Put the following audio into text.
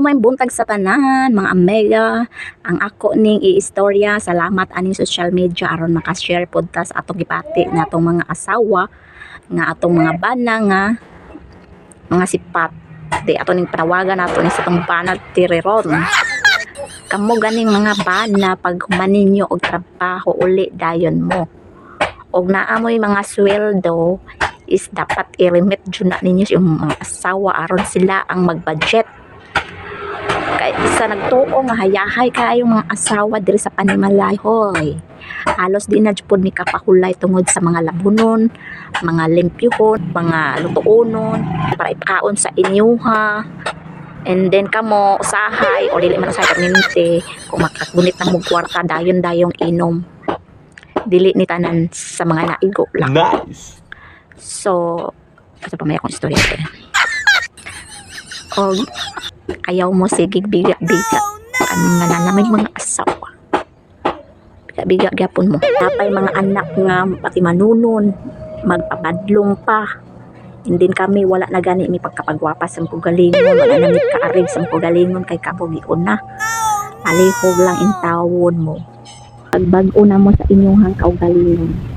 May buntag sa tanan, mga amiga. Ang ako ning i-istorya, salamat aning social media aron maka-share pod ta sa atong gipati na atong mga asawa, nga atong mga bana nga mga sipat. Di ato ning panawagan nato ni sa atong banag tiriron. Kamo ganing mga bana pag humaninyo og trabaho uli dayon mo. Og naamoy mga sweldo is dapat i-remit jud na ninyo yung mga asawa aron sila ang mag-budget. Kay isa nagtuo nga hayahay kayong mga asawa diri sa panimalay hoy. Halos di na jud mi kapahulay tungod sa mga labunon, mga limpyuhon, mga lutuonon para ipakaon sa inyuha. And then kamo usahay o dili man sa permanente kung makagunit na mo kwarta dayon-dayong inom. Dili ni tanan sa mga naigo lang. Nice. So, kasi pa may akong istorya ito. O, ayaw mo sige biga-biga. Ano nga na namin mga asawa. Biga-biga gyapon mo. Tapay mga anak nga pati manunon. Magpapadlong pa. Hindi kami wala na gani mi pagkapagwapa sa pugalingon. Wala na mi kaarig sa pugalingon kay kapogion na. Alihog lang in tawon mo. Pagbag-o na mo sa inyong kaugalingon.